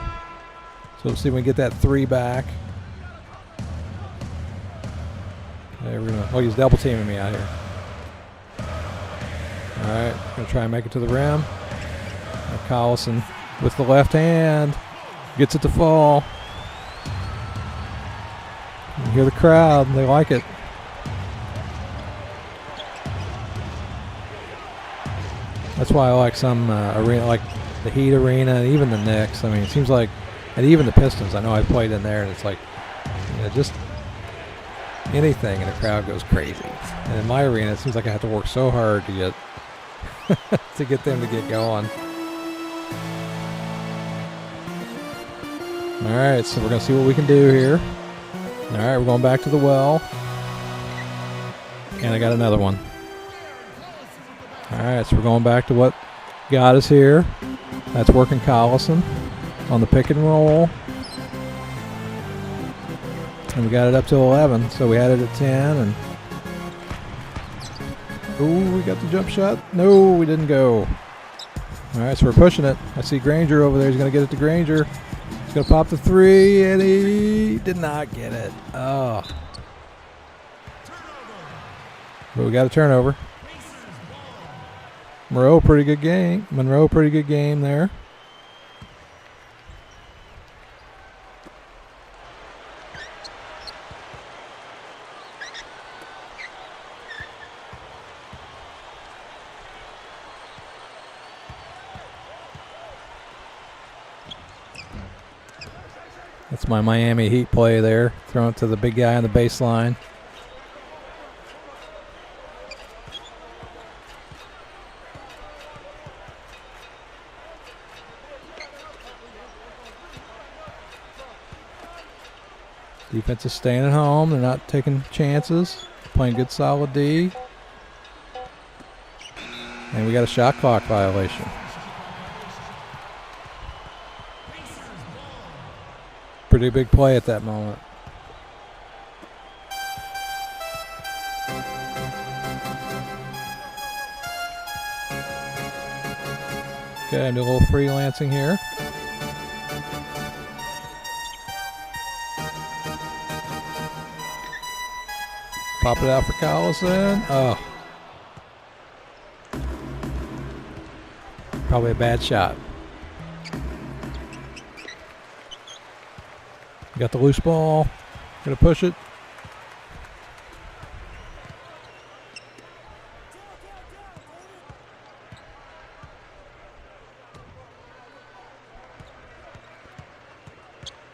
So let's see if we can get that 3 back. Okay, he's double teaming me out here. All right, gonna try and make it to the rim. Collison with the left hand gets it to fall. You hear the crowd; they like it. That's why I like some arena, like the Heat arena, and even the Knicks. I mean, it seems like, and even the Pistons. I know I played in there, and it's like, just anything, and the crowd goes crazy. And in my arena, it seems like I have to work so hard to get to get them to get going. All right, so we're going to see what we can do here. All right, we're going back to the well. And I got another one. All right, so we're going back to what got us here. That's working Collison on the pick and roll. And we got it up to 11, so we had it at 10. And ooh, we got the jump shot. No, we didn't go. All right, so we're pushing it. I see Granger over there. He's going to get it to Granger. He's going to pop the 3, and he did not get it. Oh. But we got a turnover. Monroe, pretty good game there. That's my Miami Heat play there. Throwing it to the big guy on the baseline. Defense is staying at home. They're not taking chances. Playing good solid D. And we got a shot clock violation. Pretty big play at that moment. Okay, do a little freelancing here. Pop it out for Collison. Oh. Probably a bad shot. Got the loose ball. Gonna push it.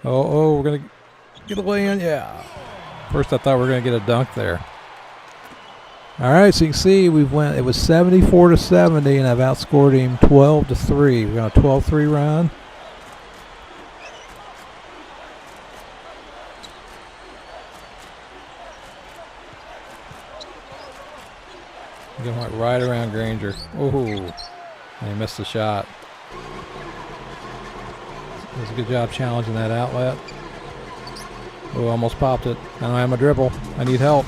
Oh, we're gonna get a lay in. Yeah. First I thought we were gonna get a dunk there. All right, so you can see it was 74-70, and I've outscored him 12-3. We're on a 12-3 run. He went right around Granger. Oh, and he missed the shot. It was a good job challenging that outlet. Oh, almost popped it. I don't have my dribble. I need help.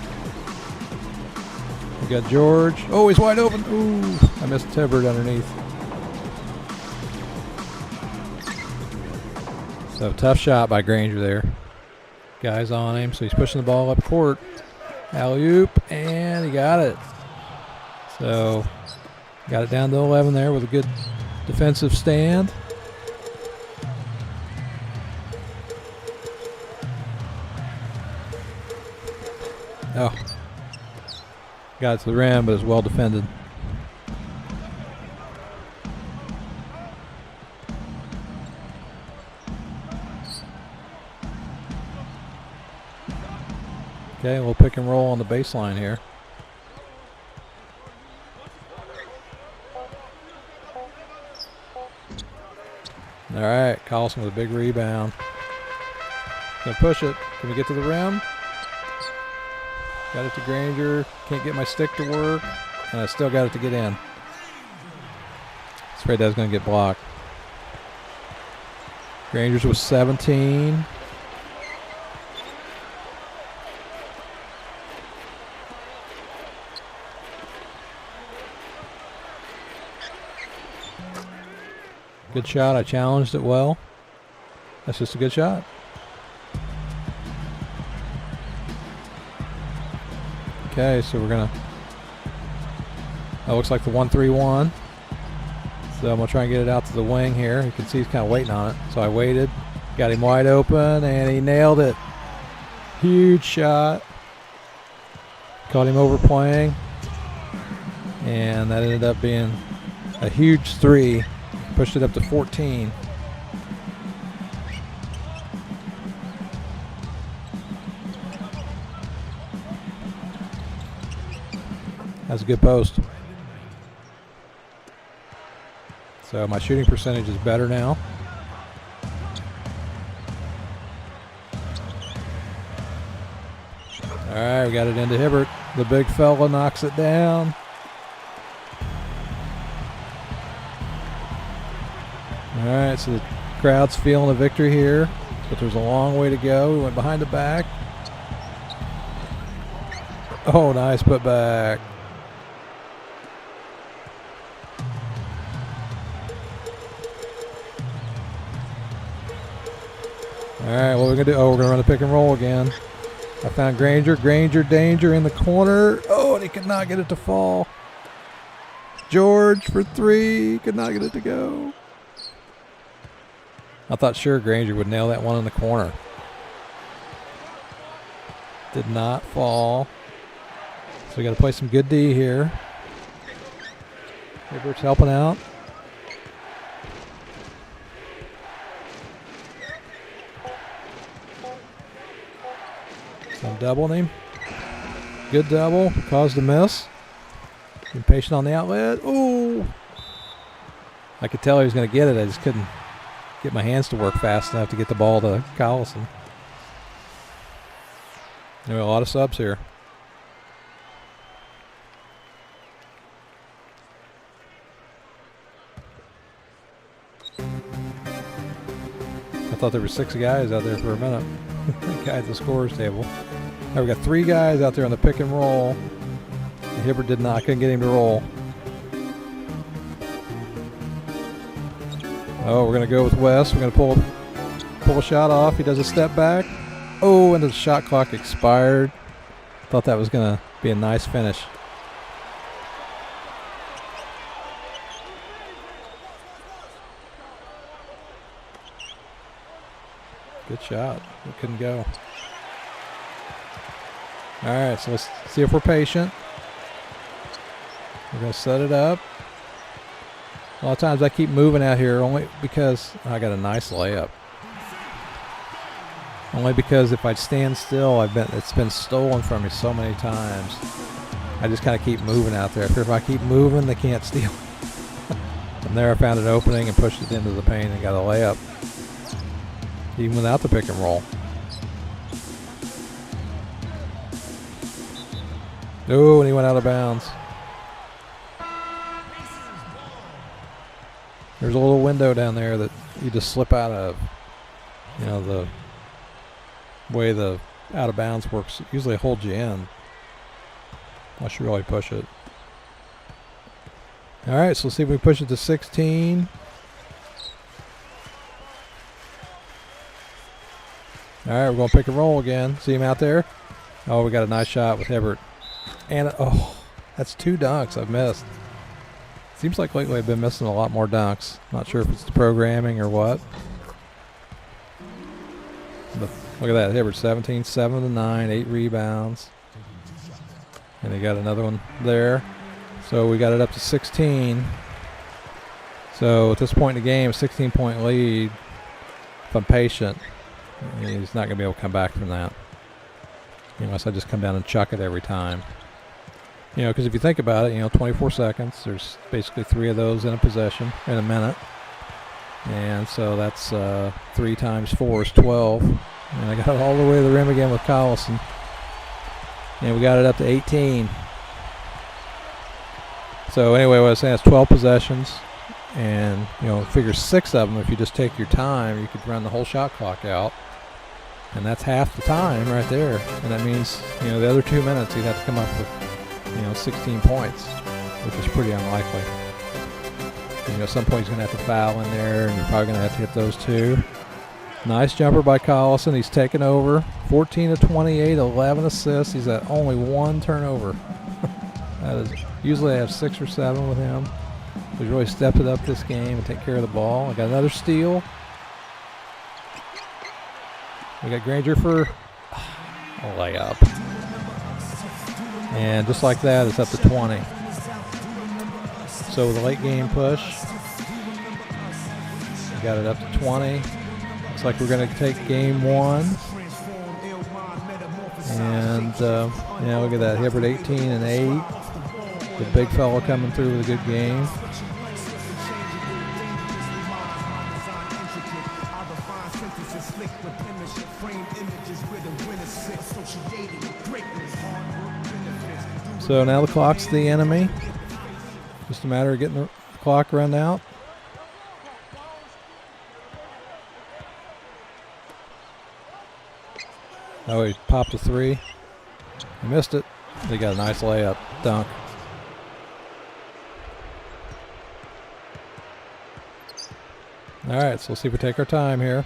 We got George. Oh, he's wide open. Ooh, I missed Tibbert underneath. So tough shot by Granger there. Guys on him, so he's pushing the ball up court. Alley-oop, and he got it. So got it down to 11 there with a good defensive stand. Oh, got it to the rim, but it's well defended. Okay, we'll pick and roll on the baseline here. All right, Collison with a big rebound. Gonna push it. Can we get to the rim? Got it to Granger. Can't get my stick to work. And I still got it to get in. Afraid that was going to get blocked. Granger's was 17. Good shot. I challenged it well. That's just a good shot. Okay, so we're going to... That looks like the 1-3-1. So I'm going to try and get it out to the wing here. You can see he's kind of waiting on it. So I waited, got him wide open, and he nailed it. Huge shot. Caught him overplaying. And that ended up being a huge 3. Pushed it up to 14. That's a good post. So my shooting percentage is better now. All right, we got it into Hibbert. The big fella knocks it down. All right, so the crowd's feeling a victory here, but there's a long way to go. We went behind the back. Oh, nice put back. All right, what are we going to do? Oh, we're going to run the pick and roll again. I found Granger. Granger, danger in the corner. Oh, and he could not get it to fall. George for 3. Could not get it to go. I thought sure Granger would nail that one in the corner. Did not fall. So we got to play some good D here. Hibbert's helping out. So I'm doubling him. Good double. Caused a miss. Being patient on the outlet. Ooh. I could tell he was going to get it. I just couldn't get my hands to work fast enough to get the ball to Collison. There are a lot of subs here. I thought there were 6 guys out there for a minute. Guy at the scorer's table. Now we got 3 guys out there on the pick and roll. And Hibbert did not. Couldn't get him to roll. Oh, we're going to go with West. We're going to pull a shot off. He does a step back. Oh, and the shot clock expired. Thought that was going to be a nice finish. Good shot. It couldn't go. All right, so let's see if we're patient. We're going to set it up. A lot of times I keep moving out here only because I got a nice layup. Only because if I stand still, it's been stolen from me so many times. I just kind of keep moving out there. If I keep moving, they can't steal. And there I found an opening and pushed it into the paint and got a layup. Even without the pick and roll. Oh, and he went out of bounds. There's a little window down there that you just slip out of. You know, the way the out of bounds works, it usually holds you in unless you really push it. All right, so let's see if we push it to 16. All right, we're going to pick and roll again. See him out there? Oh, we got a nice shot with Hibbert. And, oh, that's 2 dunks I've missed. Seems like lately I've been missing a lot more dunks. Not sure if it's the programming or what. But look at that. Hibbert 17, 7 to 9, 8 rebounds. And he got another one there. So we got it up to 16. So at this point in the game, 16-point lead. If I'm patient, he's not going to be able to come back from that. Unless I just come down and chuck it every time. You know, because if you think about it, 24 seconds, there's basically 3 of those in a possession in a minute. And so that's 3 times 4 is 12. And I got it all the way to the rim again with Collison. And we got it up to 18. So anyway, what I was saying is 12 possessions. And, figure 6 of them, if you just take your time, you could run the whole shot clock out. And that's half the time right there. And that means, the other 2 minutes you'd have to come up with, 16 points, which is pretty unlikely. At some point he's going to have to foul in there, and you're probably going to have to hit those 2. Nice jumper by Collison. He's taken over. 14 of 28, 11 assists. He's at only 1 turnover. That is, usually I have 6 or 7 with him. He's really stepped it up this game and take care of the ball. I got another steal. We got Granger for a layup. And just like that, it's up to 20. So with a late game push, we got it up to 20. Looks like we're going to take game 1. And, look at that. Hibbert 18 and 8. The big fella coming through with a good game. So now the clock's the enemy. Just a matter of getting the clock run out. Oh, he popped a 3. He missed it. They got a nice layup. Dunk. All right, so we'll see if we take our time here.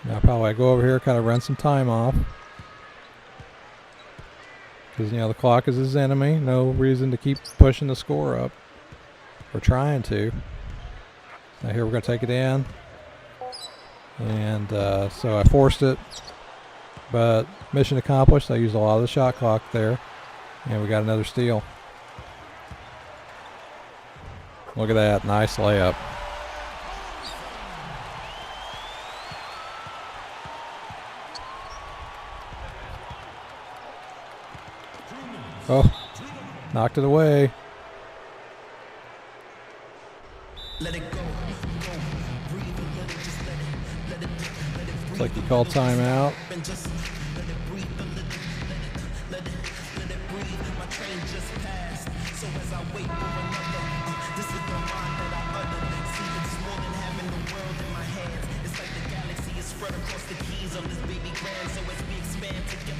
Now probably I go over here, kind of run some time off. Because, the clock is his enemy. No reason to keep pushing the score up. We're trying to. Now here we're going to take it in. And so I forced it. But mission accomplished. I used a lot of the shot clock there. And we got another steal. Look at that. Nice layup. Oh, knocked it away. Looks like he called timeout.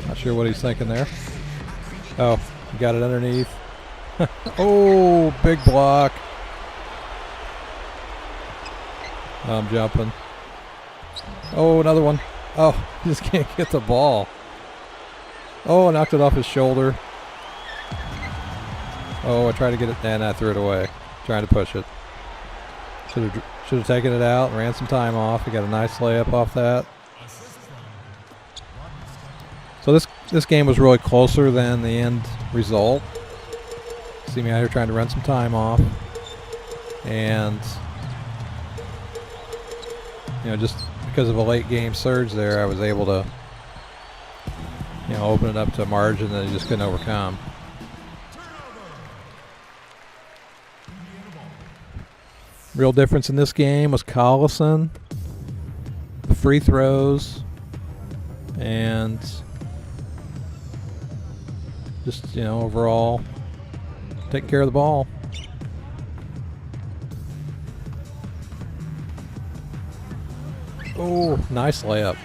Not sure what he's thinking there. Oh. Got it underneath. Oh, big block. I'm jumping. Oh, another one. Oh, he just can't get the ball. Oh, I knocked it off his shoulder. Oh, I tried to get it, and I threw it away. Trying to push it. Should have taken it out and ran some time off. He got a nice layup off that. So this game was really closer than the end result. See me out here trying to run some time off. And, just because of a late game surge there, I was able to, open it up to a margin that he just couldn't overcome. Real difference in this game was Collison, the free throws, and just, overall taking care of the ball. Oh, nice layup.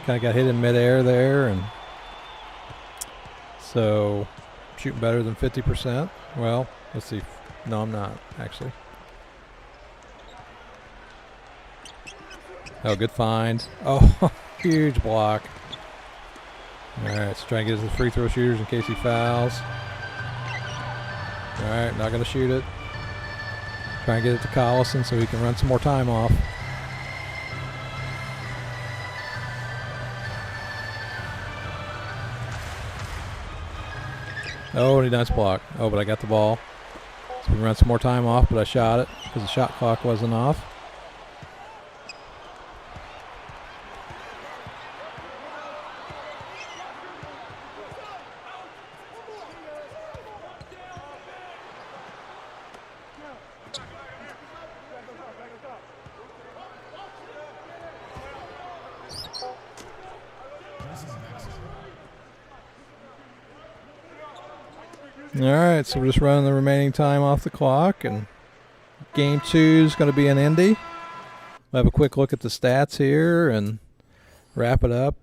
Kind of got hit in midair there, and so shooting better than 50%. Well, let's see. No, I'm not, actually. Oh, good find. Oh, huge block. All right, let's try and get his free throw shooters in case he fouls. All right, not going to shoot it. Try and get it to Collison so he can run some more time off. Oh, and a nice block. Oh, but I got the ball. So we can run some more time off, but I shot it because the shot clock wasn't off. All right, so we're just running the remaining time off the clock, and game 2 is going to be in Indy. We'll have a quick look at the stats here and wrap it up.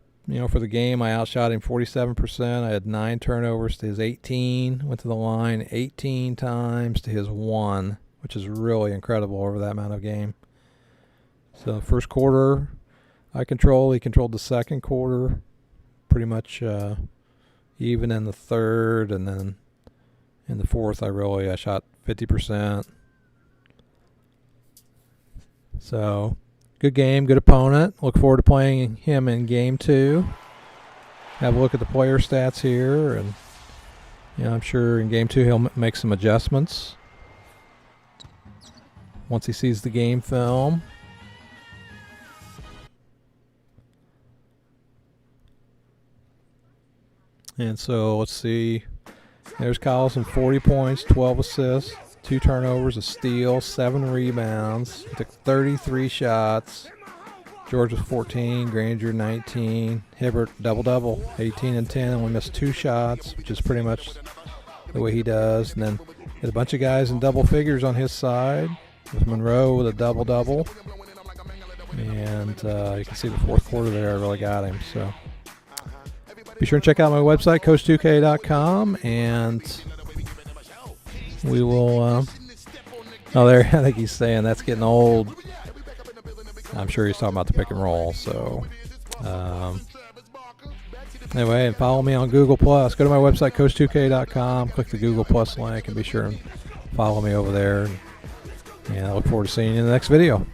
For the game, I outshot him 47%. I had 9 turnovers to his 18. Went to the line 18 times to his 1, which is really incredible over that amount of game. So first quarter, I controlled. He controlled the second quarter, pretty much even in the third, and then in the fourth, I shot 50%. So good game, good opponent. Look forward to playing him in game 2. Have a look at the player stats here, and I'm sure in game 2 he'll make some adjustments once he sees the game film. And so let's see. There's Collison, 40 points, 12 assists, 2 turnovers, a steal, 7 rebounds. He took 33 shots. George was 14, Granger 19. Hibbert double-double, 18 and 10. Only missed 2 shots, which is pretty much the way he does. And then had a bunch of guys in double figures on his side, with Monroe with a double-double. And you can see the fourth quarter there, I really got him. So be sure and check out my website, Coach2K.com, and we will. There, I think he's saying that's getting old. I'm sure he's talking about the pick and roll. So, anyway, and follow me on Google Plus. Go to my website, Coach2K.com. Click the Google Plus link, and be sure and follow me over there. And I look forward to seeing you in the next video.